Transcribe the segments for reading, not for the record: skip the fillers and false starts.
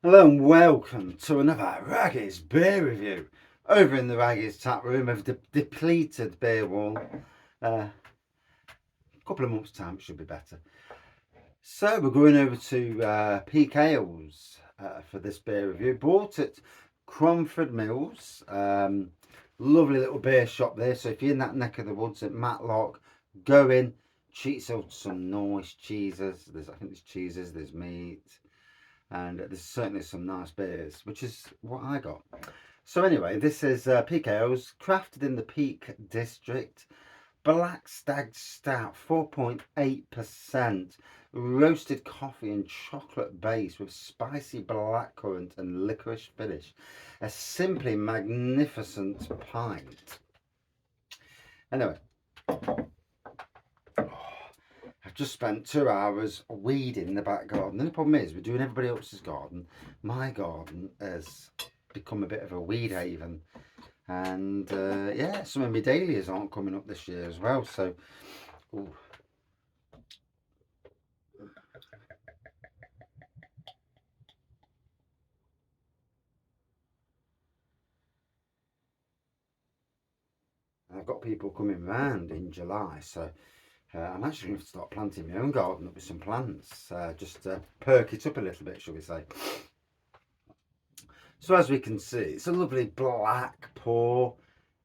Hello and welcome to another Raggy's beer review. Over in the Raggy's tap room of the depleted beer wall. A couple of months' time it should be better. So we're going over to Peak Ales for this beer review. Bought at Cromford Mills. Lovely little beer shop there. So if you're in that neck of the woods at Matlock, go in, treat yourself to some nice cheeses. I think there's cheeses, there's meat. And there's certainly some nice beers, which is what I got. So anyway, this is Peak Ales, crafted in the Peak District. Black Stag Stout, 4.8%. Roasted coffee and chocolate base with spicy blackcurrant and licorice finish. A simply magnificent pint. Anyway, I've just spent 2 hours weeding in the back garden. And the problem is, we're doing everybody else's garden. My garden has become a bit of a weed haven. And yeah, some of my dahlias aren't coming up this year as well. So, ooh. I've got people coming round in July. So I'm actually going to start planting my own garden up with some plants. Just to perk it up a little bit, shall we say. So as we can see, it's a lovely black pour.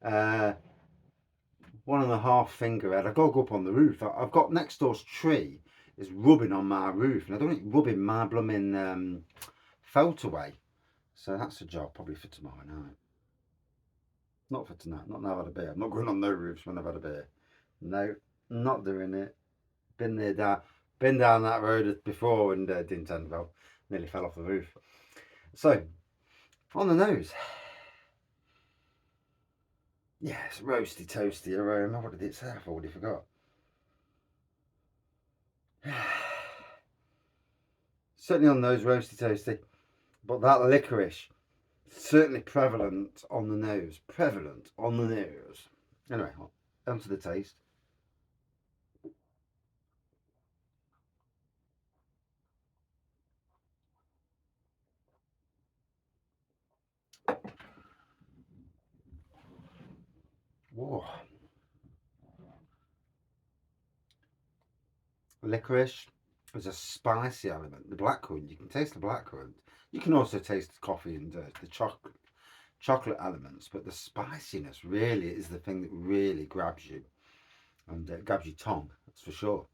1.5 finger head. I've got to go up on the roof. I've got next door's tree is rubbing on my roof, and I don't want it rubbing my blooming felt away. So that's a job probably for tomorrow night. Not for tonight. Not now I've had a beer. I'm not going on no roofs when I've had a beer. No, not doing it. Been down that road before and didn't end well. Nearly fell off the roof. So on the nose. Yes, roasty toasty aroma. What did it say? I've already forgot. Certainly on those roasty toasty, but that licorice certainly prevalent on the nose. Prevalent on the nose. Anyway, on to the taste. Whoa. Licorice. There's a spicy element. The blackcurrant, you can taste the blackcurrant. You can also taste the coffee and the chocolate elements, but the spiciness really is the thing that really grabs you and grabs your tongue. That's for sure.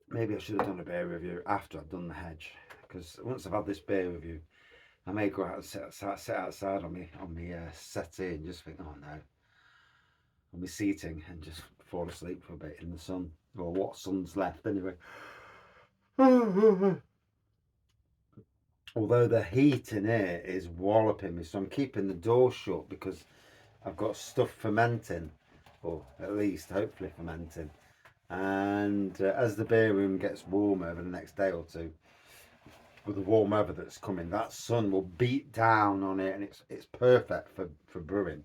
Maybe I should have done a beer review after I've done the hedge, because once I've had this beer review, I may go out and sit outside on me settee and just think, oh no, on my seating and just fall asleep for a bit in the sun, or what sun's left anyway. Although the heat in here is walloping me, so I'm keeping the door shut because I've got stuff fermenting, or at least hopefully fermenting. And as the beer room gets warmer over the next day or two, with the warm weather that's coming, that sun will beat down on it, and it's perfect for brewing.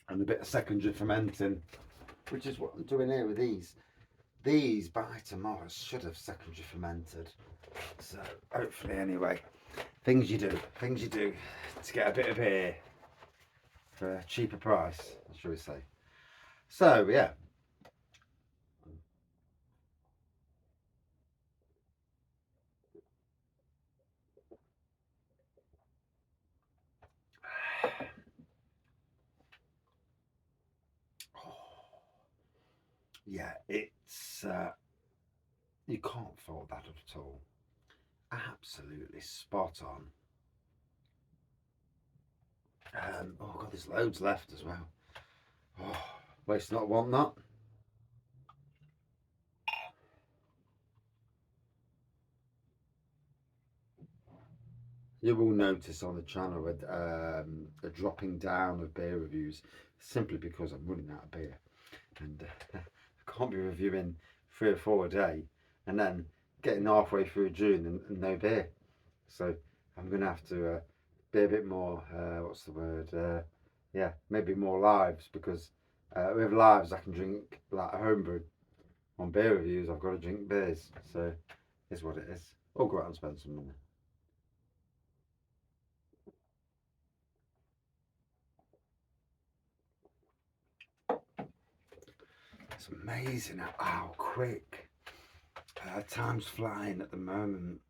And a bit of secondary fermenting, which is what I'm doing here with these. These by tomorrow should have secondary fermented. So hopefully, anyway, things you do to get a bit of beer for a cheaper price, shall we say. So yeah. Yeah, it's you can't fault that at all. Absolutely spot on. Oh god, there's loads left as well. Oh, waste not, want not. You will notice on the channel a dropping down of beer reviews, simply because I'm running out of beer, and I can't be reviewing 3 or 4 a day and then getting halfway through June and no beer. So I'm going to have to be a bit more, what's the word? Yeah, maybe more lives, because with lives, I can drink like a homebrew. On beer reviews, I've got to drink beers. So, it's what it is. Or go out and spend some money. It's amazing how quick time's flying at the moment.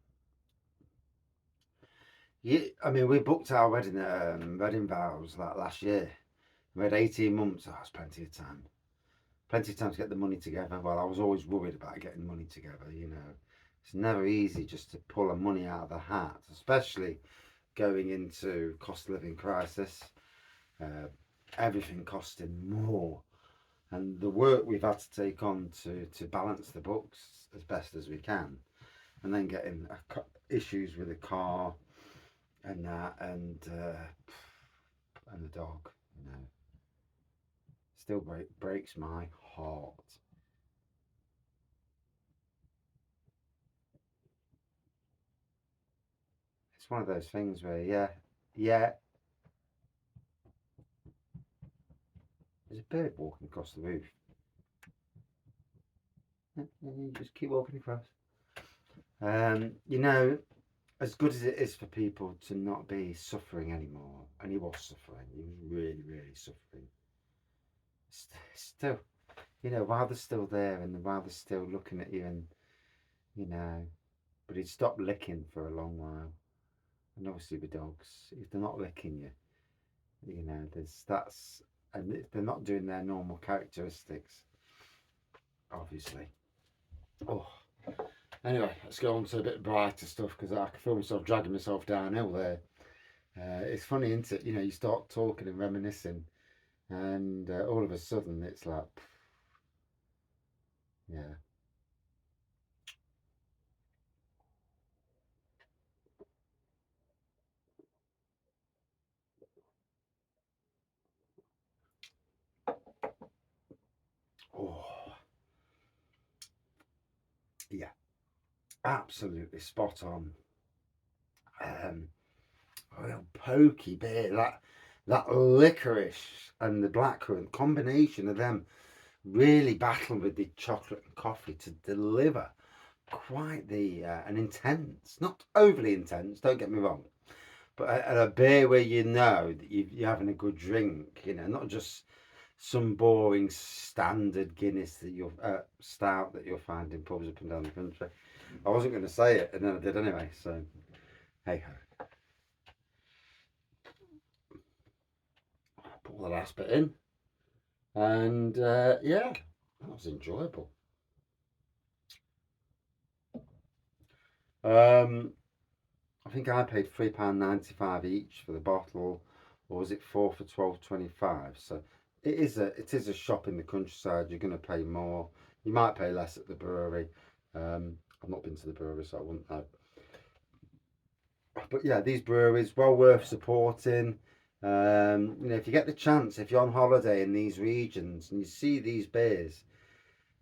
Yeah, I mean, we booked our wedding vows like last year. We had 18 months. Oh, that's plenty of time. Plenty of time to get the money together. Well, I was always worried about getting money together, you know. It's never easy just to pull the money out of the hat, especially going into cost of living crisis. Everything costing more. And the work we've had to take on to balance the books as best as we can. And then getting issues with the car and that and the dog, you know. Still breaks my heart. It's one of those things where, yeah, there's a bird walking across the roof. You just keep walking across. You know, as good as it is for people to not be suffering anymore, and he was suffering, he was really, really suffering. Still, you know, while they're still there and while they're still looking at you, and you know, but he'd stopped licking for a long while. And obviously with dogs, if they're not licking you, you know, and if they're not doing their normal characteristics, obviously. Oh, anyway, let's go on to a bit brighter stuff because I can feel myself dragging myself downhill there. It's funny, isn't it? You know, you start talking and reminiscing, and all of a sudden it's like, yeah. Oh, yeah, absolutely spot on. Um, real pokey beer, that licorice and the blackcurrant combination of them really battling with the chocolate and coffee to deliver quite an intense, not overly intense, don't get me wrong, but a beer where you know that you're having a good drink, you know, not just some boring standard Guinness that you'll stout that you'll find in pubs up and down the country. I wasn't going to say it, and then I did anyway. So hey ho, put the last bit in, and yeah, that was enjoyable. Um, I think I paid £3.95 each for the bottle, or was it four for 12.25? So it is a shop in the countryside. You're going to pay more. You might pay less at the brewery. I've not been to the brewery, so I wouldn't know. But yeah, these breweries well worth supporting. You know, if you get the chance, if you're on holiday in these regions and you see these beers,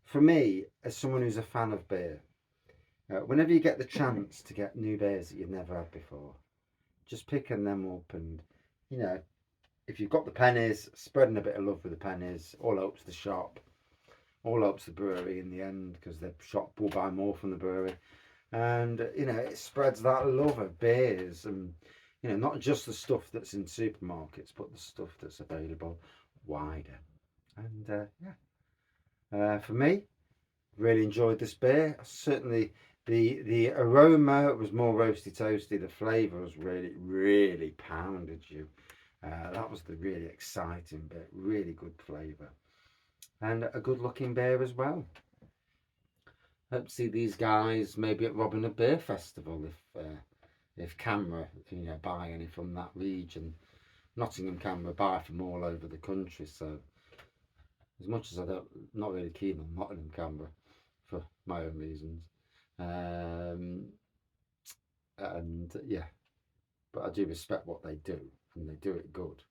for me, as someone who's a fan of beer, whenever you get the chance to get new beers that you've never had before, just picking them up and, you know, if you've got the pennies, spreading a bit of love with the pennies, all helps the shop, all helps the brewery in the end because the shop will buy more from the brewery. And, you know, it spreads that love of beers and, you know, not just the stuff that's in supermarkets, but the stuff that's available wider. And, for me, really enjoyed this beer. Certainly the aroma was more roasty toasty. The flavour was really pounded you. That was the really exciting bit. Really good flavour. And a good looking beer as well. Hope to see these guys maybe at Robin Hood Beer Festival if Camera, you know, buy any from that region. Nottingham Camera buy from all over the country, so as much as not really keen on Nottingham Camera for my own reasons. And yeah, but I do respect what they do, and they do it good.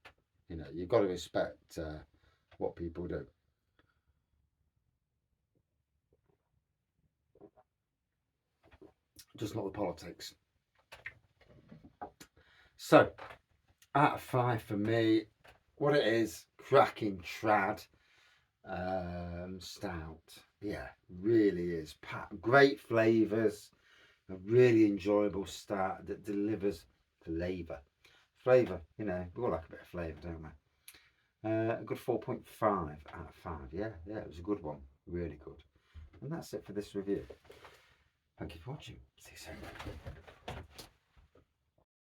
You know, you've got to respect what people do. Just not the politics. So, out of 5 for me, what it is, cracking trad. stout. Yeah, really is. Great flavours. A really enjoyable stout that delivers flavour. Flavour, you know, we all like a bit of flavour, don't we? A good 4.5 out of 5. Yeah, it was a good one. Really good. And that's it for this review. Thank you for watching. See you soon.